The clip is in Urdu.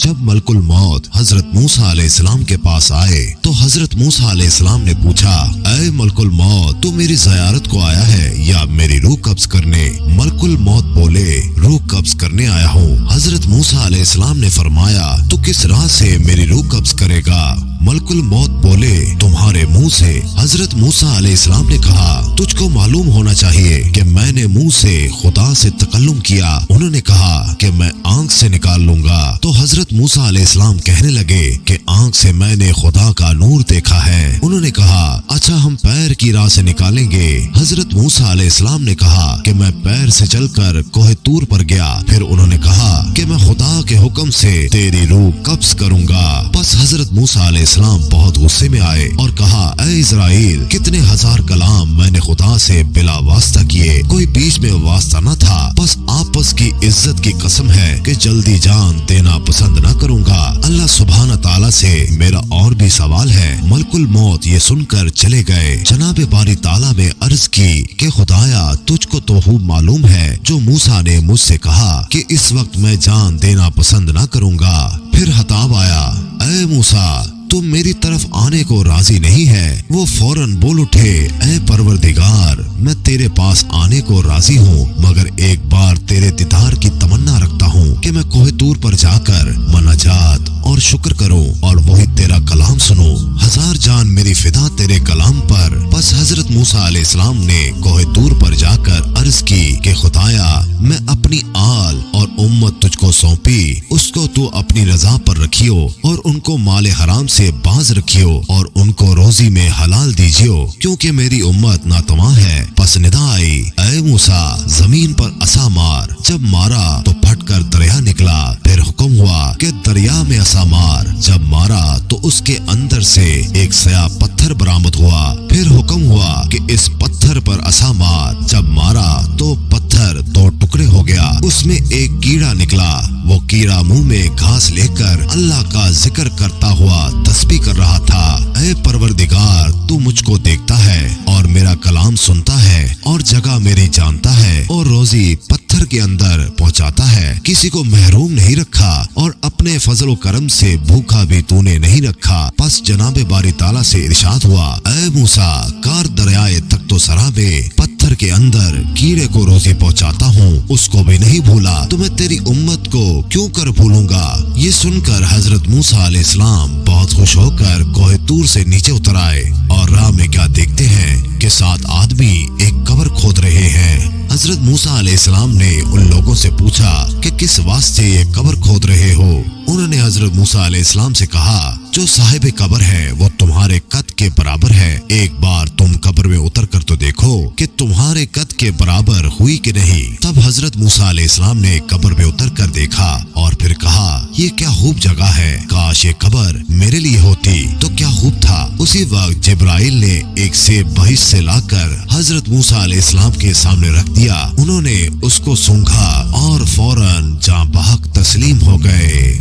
جب ملکل موت حضرت موسیٰ علیہ السلام کے پاس آئے تو حضرت موسیٰ علیہ السلام نے پوچھا، اے ملکل موت، تو میری زیارت کو آیا ہے یا میری روح قبض کرنے؟ ملکل موت بولے، روح قبض کرنے آیا ہوں۔ حضرت موسیٰ علیہ السلام نے فرمایا، تو کس راہ سے میری روح قبض کرے گا؟ ملکل موت بولے، تمہارے منہ سے۔ حضرت موسیٰ علیہ السلام نے کہا، تجھ کو معلوم ہونا چاہیے کہ میں نے منہ سے خدا سے تکلم کیا۔ انہوں نے کہا کہ میں آنکھ سے نکال لوں گا۔ تو حضرت موسیٰ علیہ السلام کہنے لگے کہ آنکھ سے میں نے خدا کا نور دیکھا ہے۔ انہوں نے کہا، اچھا ہم پیر کی راہ سے نکالیں گے۔ حضرت موسیٰ علیہ السلام نے کہا کہ میں پیر سے چل کر کوہ طور پر گیا۔ پھر انہوں نے کہا کہ میں خدا کے حکم سے تیری روح قبض کروں گا۔ بس حضرت موسیٰ علیہ السلام بہت غصے میں آئے اور کہا، اے اسرائیل، کتنے ہزار کلام میں نے خدا سے بلا واسطہ کیے، کوئی بیچ میں واسطہ نہ تھا۔ بس آپس کی عزت کی قسم ہے کہ جلدی جان دینا پسند نہ کروں گا۔ اللہ سبحانہ تعالیٰ سے میرا اور بھی سوال ہے۔ ملکل موت یہ سن کر چلے گئے۔ جناب باری تعالیٰ نے عرض کی کہ خدایا، تجھ کو تو خوب معلوم ہے جو موسیٰ نے مجھ سے کہا کہ اس وقت میں جان دینا پسند نہ کروں گا۔ پھر خطاب آیا، اے موسیٰ، تم میری طرف آنے کو راضی نہیں ہے؟ وہ فوراً بول اٹھے، اے پروردگار، میں تیرے پاس آنے کو راضی ہوں، مگر ایک بار تیرے دیدار کی تمنا رکھتا ہوں کہ میں کوہ طور پر جا کر مناجات اور شکر کروں اور وہی تیرا کلام سنوں۔ ہزار جان میری فدا تیرے کلام پر۔ بس حضرت موسیٰ علیہ السلام نے کوہ طور پر جا کر عرض کی کہ خدایا، میں اپنی آل اور امت تجھ کو سونپی، اس کو تو اپنی رضا پر رکھیو اور ان کو مال حرام سے باز رکھیو اور ان کو روزی میں حلال دیجیو، کیونکہ میری امت ناتواں ہے۔ پس ندا آئی، اے موسیٰ، زمین پر عصا مار۔ جب مارا تو پھٹ کر دریا نکلا۔ پھر حکم ہوا کہ دریا میں عصا مار۔ جب مارا تو اس کے اندر سے ایک سیاہ پتھر برآمد ہوا۔ پھر حکم ہوا کہ اس پتھر پر عصا مار۔ جب مارا تو پتھر دو ٹکڑے ہو گیا۔ اس میں ایک کیڑا نکلا۔ وہ کیڑا منہ میں گھاس لے کر اللہ کا ذکر کرتا ہوا تسبیح کر رہا تھا۔ اے پروردگار، تو مجھ کو دیکھتا ہے اور میرا کلام سنتا ہے اور جگہ میری جانتا ہے اور روزی پتھر کے اندر پہنچاتا ہے۔ کسی کو محروم نہیں رکھا اور اپنے فضل و کرم سے بھوکا بھی تو نے نہیں رکھا۔ پس جناب باری تعالیٰ سے ارشاد ہوا، اے موسیٰ، کار دریائے تخت و سرابے پتھر کے اندر کیڑے کو روزی پہنچاتا ہوں، اس کو بھی نہیں بھولا، تو میں تیری امت کو کیوں کر بھولوں گا؟ یہ سن کر حضرت موسیٰ علیہ السلام بہت خوش ہو کر کوہ طور سے نیچے اتر آئے اور راہ میں کیا دیکھتے ہیں کہ 7 آدمی ایک قبر کھود رہے ہیں۔ حضرت موسیٰ علیہ السلام نے ان لوگوں سے پوچھا کہ کس واسطے یہ قبر کھود رہے ہو؟ انہوں نے حضرت موسیٰ علیہ السلام سے کہا، جو صاحب قبر ہے وہ تمہارے قد کے برابر ہے، ایک بار تم قبر میں اتر کر تو دیکھو کہ تمہارے قد کے برابر ہوئی کہ نہیں۔ تب حضرت موسیٰ علیہ السلام نے قبر میں اتر کر دیکھا اور پھر کہا، یہ کیا خوب جگہ ہے، کاش یہ قبر میرے لیے ہوتی تو کیا خوب تھا۔ اسی وقت جبرائیل نے ایک سیب بہشت سے لا کر حضرت موسیٰ علیہ السلام کے سامنے رکھ دیا۔ انہوں نے اس کو سونگھا اور فوراً جاں بحق تسلیم ہو گئے۔